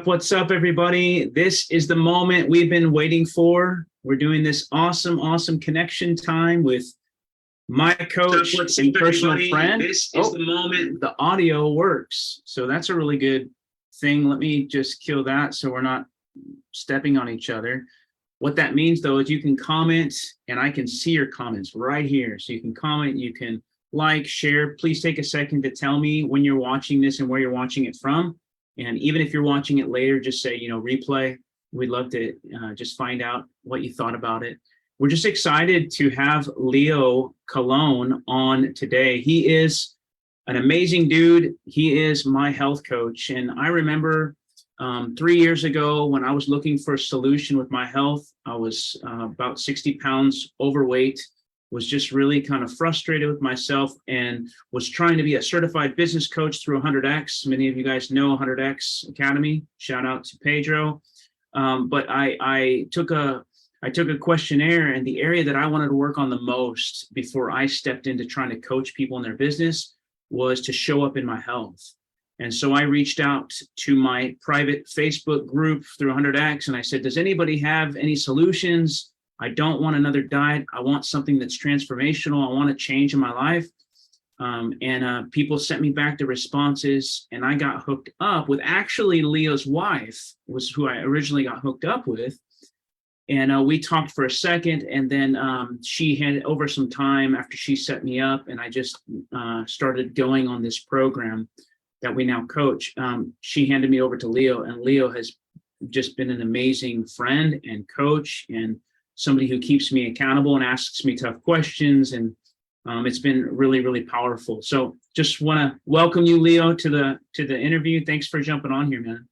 What's up, everybody? This is the moment we've been waiting for. We're doing this awesome connection time with my coach and personal friend. This is the moment. The audio works. So that's a really good thing. Let me just kill that so we're not stepping on each other. What that means, though, is you can comment and I can see your comments right here. So you can comment, you can like, share. Please take a second to tell me when you're watching this and where you're watching it from. And even if you're watching it later, just say, replay. We'd love to just find out what you thought about it. We're just excited to have Leo Colon on today. He is an amazing dude. He is my health coach. And I remember 3 years ago when I was looking for a solution with my health, I was about 60 pounds overweight, was just really kind of frustrated with myself and was trying to be a certified business coach through 100X. Many of you guys know 100X Academy. Shout out to Pedro. But I took a questionnaire, and the area that I wanted to work on the most before I stepped into trying to coach people in their business was to show up in my health. And so I reached out to my private Facebook group through 100X, and I said, does anybody have any solutions? I don't want another diet. I want something that's transformational. I want a change in my life. And people sent me back the responses, and I got hooked up with actually Leo's wife, was who I originally got hooked up with. And we talked for a second, and then she handed over some time after she set me up, and I just started going on this program that we now coach. She handed me over to Leo, and Leo has just been an amazing friend and coach and somebody who keeps me accountable and asks me tough questions. And it's been really powerful. So just want to welcome you, Leo, to the interview. Thanks for jumping on here, man.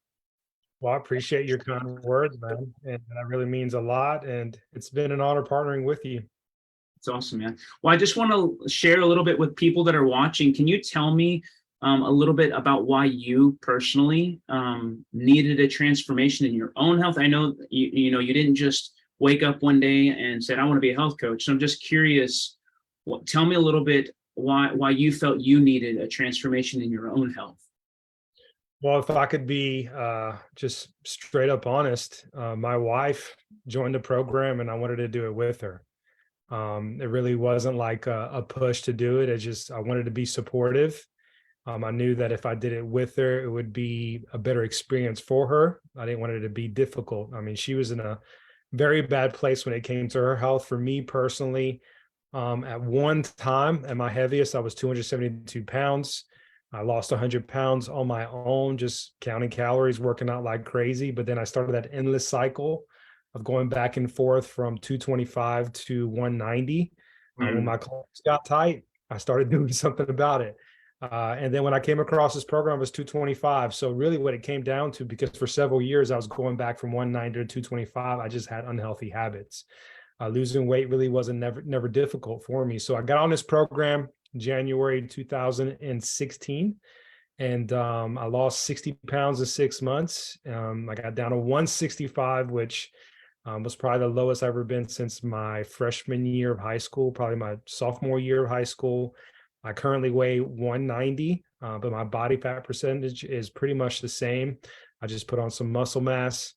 Well, I appreciate your kind words, man. And that really means a lot. And it's been an honor partnering with you. It's awesome, man. Well, I just want to share a little bit with people that are watching. Can you tell me a little bit about why you personally needed a transformation in your own health? I know you didn't just wake up one day and said, I want to be a health coach. So I'm just curious, tell me a little bit why you felt you needed a transformation in your own health. Well, if I could be just straight up honest, my wife joined the program and I wanted to do it with her. It really wasn't like a push to do it. I wanted to be supportive. I knew that if I did it with her, it would be a better experience for her. I didn't want it to be difficult. I mean, she was in a very bad place when it came to her health. For me personally, at one time, at my heaviest, I was 272 pounds. I lost 100 pounds on my own, just counting calories, working out like crazy. But then I started that endless cycle of going back and forth from 225 to 190. When my clothes got tight, I started doing something about it. And then when I came across this program, it was 225. So really what it came down to, because for several years I was going back from 190 to 225, I just had unhealthy habits. Losing weight really wasn't never difficult for me. So I got on this program January 2016, and I lost 60 pounds in 6 months. I got down to 165, which was probably the lowest I've ever been since my freshman year of high school, probably my sophomore year of high school. I currently weigh 190, but my body fat percentage is pretty much the same. I just put on some muscle mass,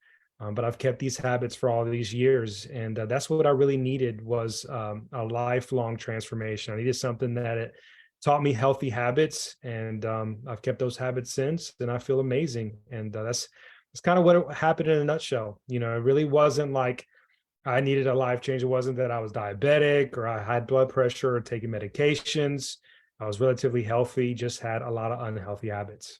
but I've kept these habits for all these years. And that's what I really needed, was a lifelong transformation. I needed something that it taught me healthy habits, and I've kept those habits since, and I feel amazing. And that's kind of what happened in a nutshell. It really wasn't like I needed a life change. It wasn't that I was diabetic or I had blood pressure or taking medications. I was relatively healthy, just had a lot of unhealthy habits.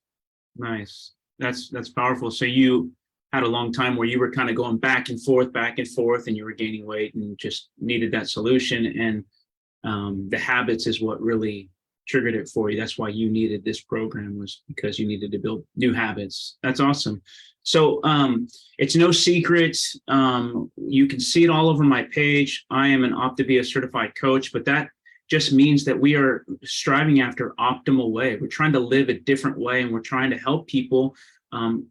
Nice. That's powerful. So you had a long time where you were kind of going back and forth, and you were gaining weight and just needed that solution. And the habits is what really triggered it for you. That's why you needed this program, was because you needed to build new habits. That's awesome. So it's no secret. You can see it all over my page. I am an OptaVia certified coach, but that just means that we are striving after optimal way. We're trying to live a different way, and we're trying to help people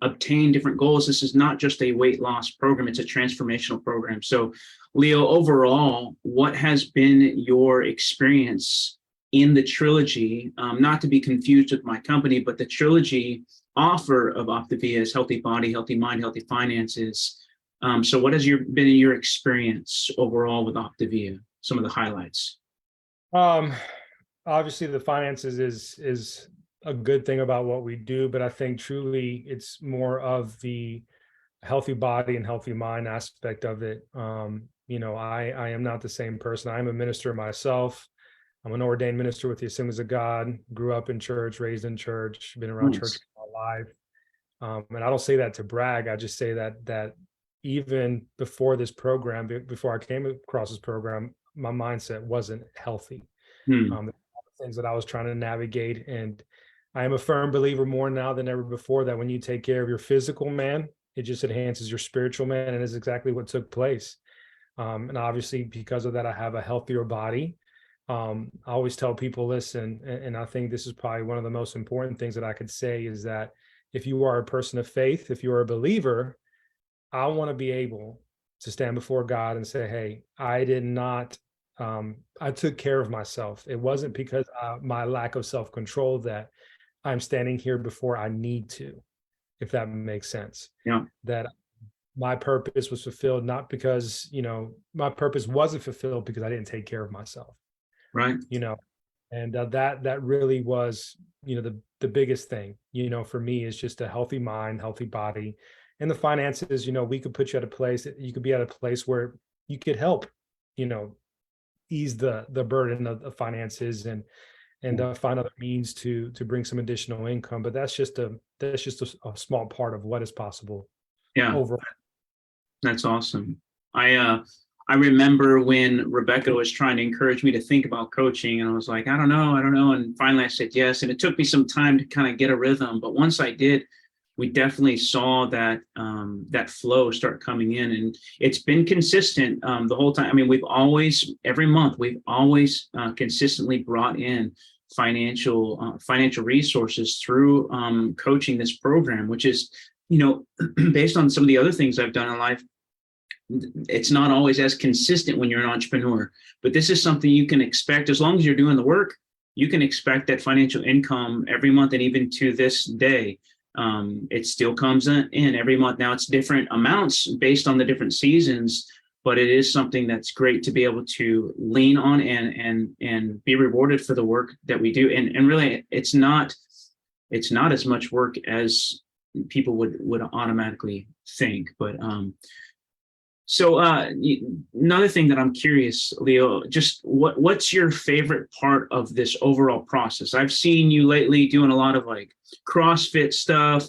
obtain different goals. This is not just a weight loss program, it's a transformational program. So Leo, overall, what has been your experience in the trilogy, not to be confused with my company, but the trilogy offer of Optavia is healthy body, healthy mind, healthy finances. So what has been your experience overall with Optavia? Some of the highlights. Obviously the finances is a good thing about what we do, but I think truly it's more of the healthy body and healthy mind aspect of it. I am not the same person. I'm a minister myself. I'm an ordained minister with the Assemblies of God, grew up in church, raised in church, been around church all my life. And I don't say that to brag. I just say that even before this program, before I came across this program, my mindset wasn't healthy. Things that I was trying to navigate. And I am a firm believer more now than ever before that when you take care of your physical man, it just enhances your spiritual man. And it's exactly what took place. And obviously, because of that, I have a healthier body. I always tell people, listen, and I think this is probably one of the most important things that I could say is that if you are a person of faith, if you are a believer, I want to be able to stand before God and say, hey, I did not, I took care of myself. It wasn't because my lack of self-control that I'm standing here before I need to, if that makes sense. Yeah. That my purpose was fulfilled, not because, my purpose wasn't fulfilled because I didn't take care of myself. Right. And that really was, the biggest thing, for me is just a healthy mind, healthy body. And the finances, we could put you at a place, you could be at a place where you could help, ease the burden of finances and find other means to bring some additional income. But that's just a small part of what is possible. Yeah. Overall. That's awesome. I remember when Rebecca was trying to encourage me to think about coaching, and I was like, I don't know. And finally I said yes. And it took me some time to kind of get a rhythm. But once I did, we definitely saw that that flow start coming in, and it's been consistent the whole time. I mean, every month we've always consistently brought in financial resources through coaching this program, which is, based on some of the other things I've done in life, it's not always as consistent when you're an entrepreneur, but this is something you can expect. As long as you're doing the work, you can expect that financial income every month. And even to this day, it still comes in every month. Now it's different amounts based on the different seasons, but it is something that's great to be able to lean on and be rewarded for the work that we do. And really, it's not as much work as people would automatically think. But so another thing that I'm curious, Leo, just what's your favorite part of this overall process? I've seen you lately doing a lot of like CrossFit stuff.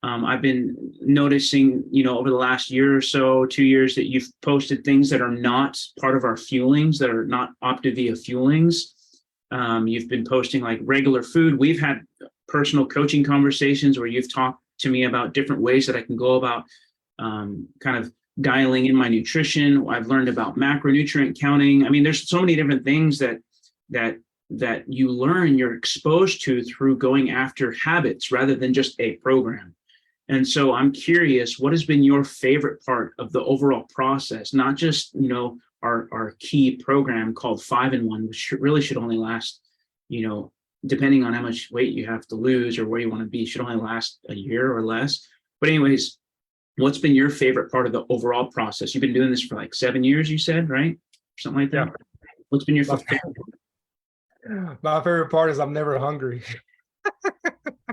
I've been noticing, over the last year or so, 2 years, that you've posted things that are not part of our fuelings, that are not Optavia fuelings. You've been posting like regular food. We've had personal coaching conversations where you've talked to me about different ways that I can go about kind of dialing in my nutrition. I've learned about macronutrient counting. I mean, there's so many different things that you learn, you're exposed to through going after habits rather than just a program. And so I'm curious, what has been your favorite part of the overall process? Not just, our key program called 5-in-1, which really should only last, depending on how much weight you have to lose or where you want to be, should only last a year or less. But anyways, what's been your favorite part of the overall process? You've been doing this for like 7 years, you said, right? Something like that. Yeah. What's been your favorite? My favorite part is I'm never hungry.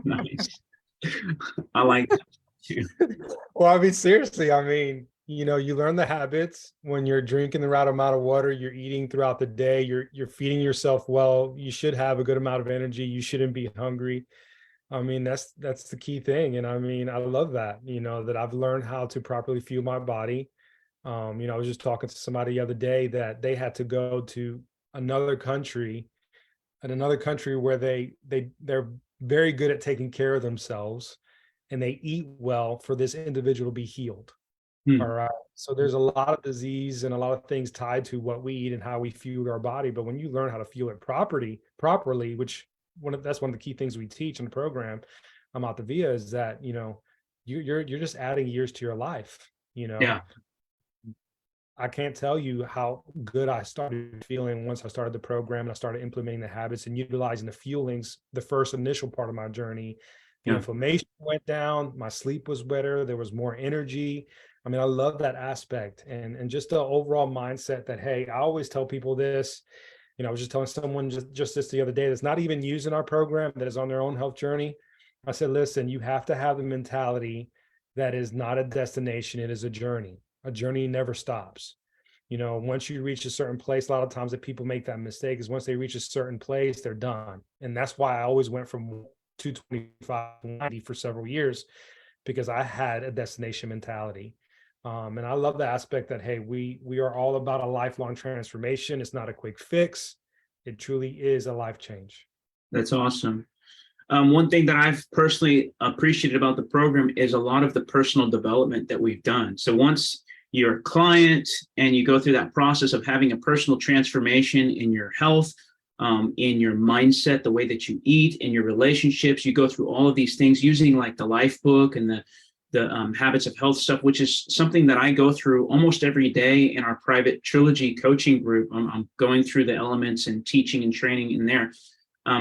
Nice. I like that too. Well, I mean, seriously, you learn the habits when you're drinking the right amount of water, you're eating throughout the day, you're feeding yourself well, you should have a good amount of energy, you shouldn't be hungry. I mean, that's the key thing. And I mean, I love that, that I've learned how to properly fuel my body. I was just talking to somebody the other day that they had to go to another country where they're very good at taking care of themselves and they eat well for this individual to be healed. All right. So there's a lot of disease and a lot of things tied to what we eat and how we fuel our body. But when you learn how to fuel it properly, which that's one of the key things we teach in the program Optavia is that, you're just adding years to your life, Yeah. I can't tell you how good I started feeling once I started the program and I started implementing the habits and utilizing the fuelings, the first initial part of my journey, The Yeah. inflammation went down, my sleep was better, there was more energy. I mean, I love that aspect, and just the overall mindset that, hey, I always tell people this. I was just telling someone just this the other day that's not even using our program, that is on their own health journey. I said, listen, you have to have the mentality that is not a destination, it is a journey. A journey never stops. Once you reach a certain place, a lot of times that people make that mistake is once they reach a certain place, they're done. And that's why I always went from 225 to 90 for several years, because I had a destination mentality. And I love the aspect that, hey, we are all about a lifelong transformation. It's not a quick fix. It truly is a life change. That's awesome. One thing that I've personally appreciated about the program is a lot of the personal development that we've done. So once you're a client and you go through that process of having a personal transformation in your health, in your mindset, the way that you eat, in your relationships, you go through all of these things using like the life book and the habits of health stuff, which is something that I go through almost every day in our private trilogy coaching group. I'm going through the elements and teaching and training in there.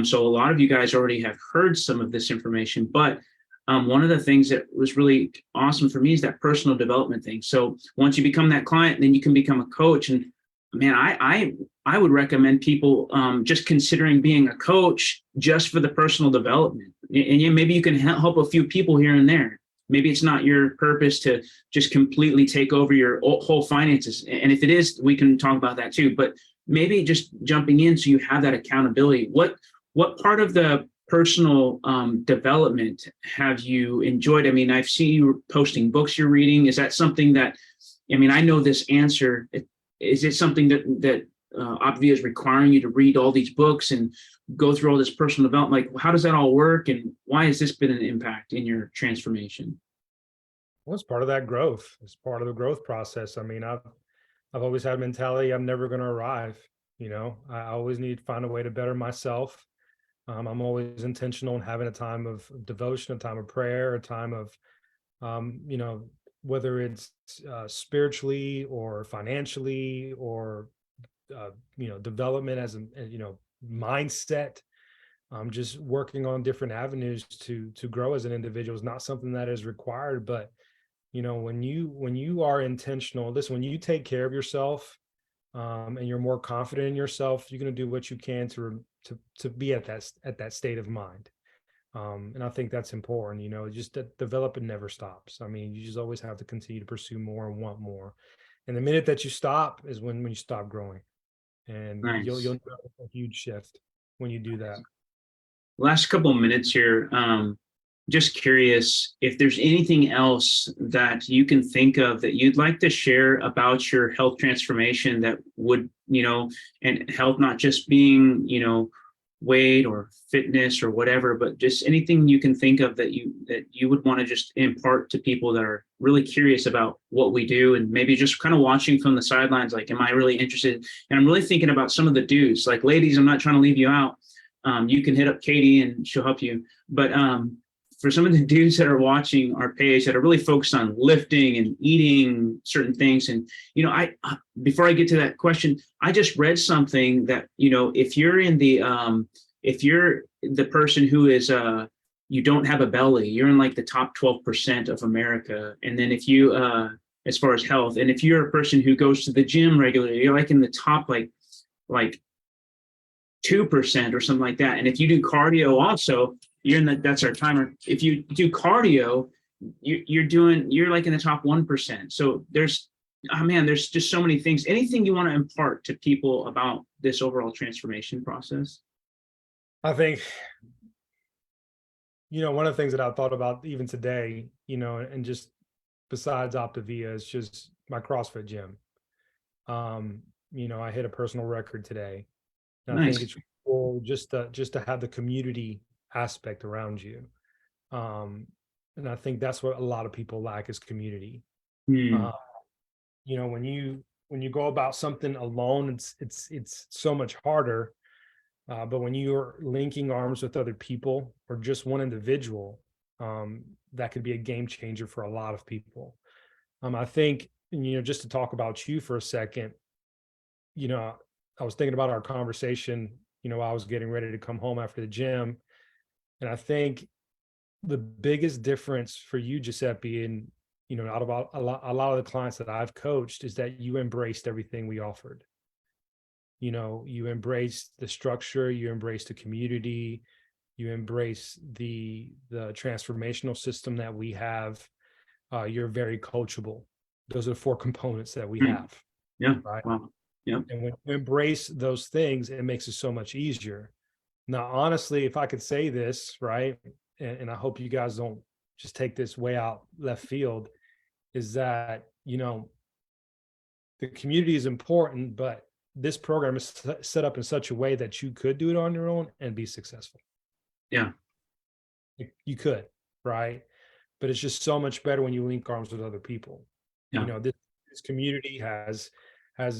So a lot of you guys already have heard some of this information, but one of the things that was really awesome for me is that personal development thing. So once you become that client, then you can become a coach. And man, I would recommend people just considering being a coach just for the personal development. And yeah, maybe you can help a few people here and there. Maybe it's not your purpose to just completely take over your whole finances. And if it is, we can talk about that too. But maybe just jumping in so you have that accountability. What part of the personal development have you enjoyed? I mean, I've seen you posting books you're reading. Is that something that, I mean, I know this answer. Is it something that Obvia is requiring you to read all these books and go through all this personal development? Like, how does that all work? And why has this been an impact in your transformation? Well, it's part of that growth. It's part of the growth process. I mean, I've always had a mentality I'm never going to arrive. I always need to find a way to better myself. I'm always intentional in having a time of devotion, a time of prayer, a time of, whether it's spiritually or financially or, development as mindset. Just working on different avenues to grow as an individual is not something that is required. But, when you are intentional, when you take care of yourself, and you're more confident in yourself, you're going to do what you can to be at that state of mind. And I think that's important. Just that develop and never stops. I mean, you just always have to continue to pursue more and want more. And the minute that you stop is when you stop growing, and you'll Nice. notice a huge shift when you do that. Last couple of minutes here. Just curious if there's anything else that you can think of that you'd like to share about your health transformation that would, and health not just being, weight or fitness or whatever, but just anything you can think of that you would want to just impart to people that are really curious about what we do and maybe just kind of watching from the sidelines. Like, am I really interested? And I'm really thinking about some of the dudes, like, ladies, I'm not trying to leave you out. You can hit up Katie and she'll help you. But for some of the dudes that are watching our page that are really focused on lifting and eating certain things. And, before I get to that question, I just read something that, if you're if you're the person who is, you don't have a belly, you're in like the top 12% of America. And then if you, as far as health, and if you're a person who goes to the gym regularly, you're like in the top, like 2% or something like that. And if you do cardio also, that's our timer. If you do cardio, you're like in the top 1%. So there's just so many things. Anything you want to impart to people about this overall transformation process? I think, one of the things that I thought about even today, and just besides Optavia, is just my CrossFit gym. I hit a personal record today. And I think Nice. it's cool just to have the community aspect around you. And I think that's what a lot of people lack is community. When you go about something alone, it's so much harder. But when you're linking arms with other people or just one individual, that could be a game changer for a lot of people. I think, just to talk about you for a second, I was thinking about our conversation, I was getting ready to come home after the gym. And I think the biggest difference for you, Giuseppe, and out of a lot of the clients that I've coached, is that you embraced everything we offered. You embraced the structure, you embraced the community, you embrace the transformational system that we have. You're very coachable. Those are the 4 components that we have. Yeah. Right. Wow. Yeah. And when you embrace those things, it makes it so much easier. Now, honestly, if I could say this, right, and I hope you guys don't just take this way out left field, is that, the community is important, but this program is set up in such a way that you could do it on your own and be successful. Yeah. You could, right? But it's just so much better when you link arms with other people. Yeah. This community has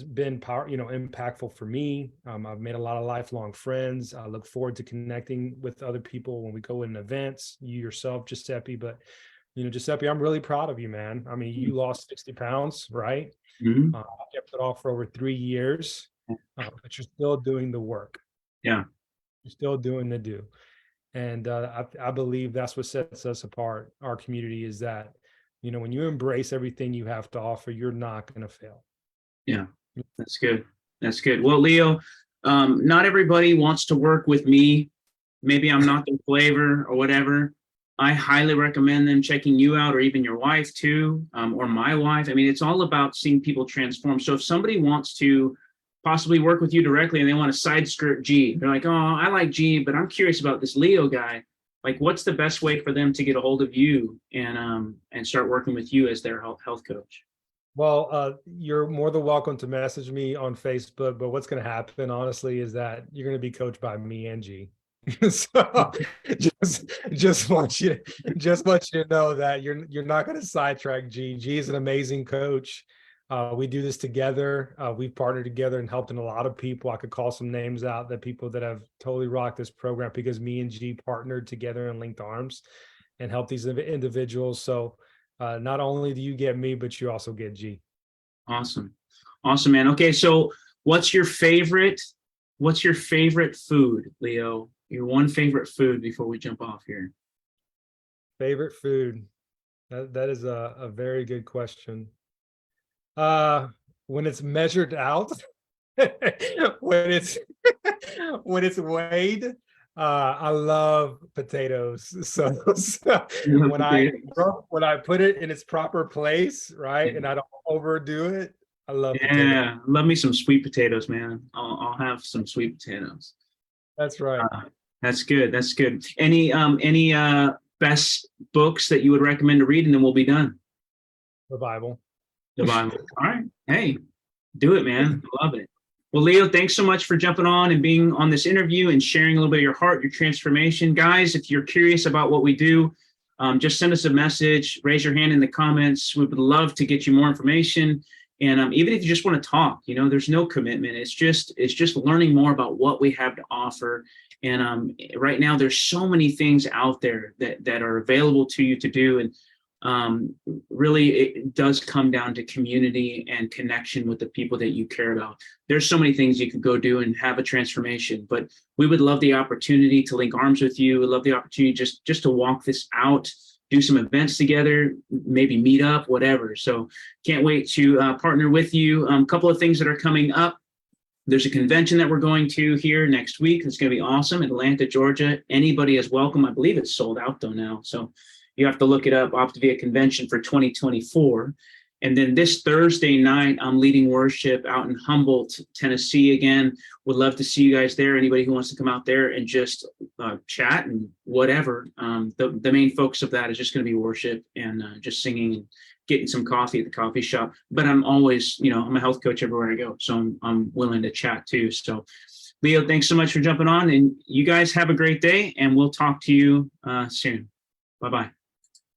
been impactful for me. I've made a lot of lifelong friends. I look forward to connecting with other people when we go in events, you yourself, Giuseppe. But, Giuseppe, I'm really proud of you, man. I mean, you lost 60 pounds, right? Mm-hmm. I kept it off for over 3 years, but you're still doing the work. Yeah. You're still doing the do. And I believe that's what sets us apart. Our community is that, when you embrace everything you have to offer, you're not going to fail. Yeah, that's good. That's good. Well, Leo, not everybody wants to work with me. Maybe I'm not their flavor or whatever. I highly recommend them checking you out, or even your wife too, or my wife. I mean, it's all about seeing people transform. So if somebody wants to possibly work with you directly and they want to side skirt G, they're like, oh, I like G, but I'm curious about this Leo guy. Like, what's the best way for them to get a hold of you and start working with you as their health coach? Well, you're more than welcome to message me on Facebook, but what's going to happen, honestly, is that you're going to be coached by me and G. So just want you to know that you're not going to sidetrack G. G is an amazing coach. We do this together. We've partnered together and helped in a lot of people. I could call some names out, that people that have totally rocked this program because me and G partnered together and linked arms and helped these individuals. So not only do you get me, but you also get G. Awesome, man. Okay, so what's your favorite food, Leo? Your one favorite food before we jump off here. Favorite food? That is a very good question. When it's measured out, when it's weighed, I love potatoes. So when I put it in its proper place, right, and I don't overdo it, I love potatoes. Yeah, love me some sweet potatoes, man. I'll have some sweet potatoes. That's right. That's good. That's good. Any best books that you would recommend to read, and then we'll be done. The Bible. The Bible. All right. Hey, do it, man. Love it. Well, Leo, thanks so much for jumping on and being on this interview and sharing a little bit of your heart, your transformation. Guys, if you're curious about what we do, just send us a message, raise your hand in the comments. We would love to get you more information. And even if you just want to talk, there's no commitment. It's just learning more about what we have to offer. And right now, there's so many things out there that are available to you to do. And really, it does come down to community and connection with the people that you care about. There's so many things you could go do and have a transformation, but we would love the opportunity to link arms with you. We'd love the opportunity just to walk this out, do some events together, maybe meet up, whatever. So can't wait to partner with you. A couple of things that are coming up. There's a convention that we're going to here next week. It's going to be awesome. Atlanta, Georgia. Anybody is welcome. I believe it's sold out though now. So you have to look it up, Optavia Convention for 2024. And then this Thursday night, I'm leading worship out in Humboldt, Tennessee again. Would love to see you guys there. Anybody who wants to come out there and just chat and whatever. The main focus of that is just going to be worship and just singing and getting some coffee at the coffee shop. But I'm always, I'm a health coach everywhere I go. So I'm willing to chat too. So Leo, thanks so much for jumping on. And you guys have a great day. And we'll talk to you soon. Bye-bye.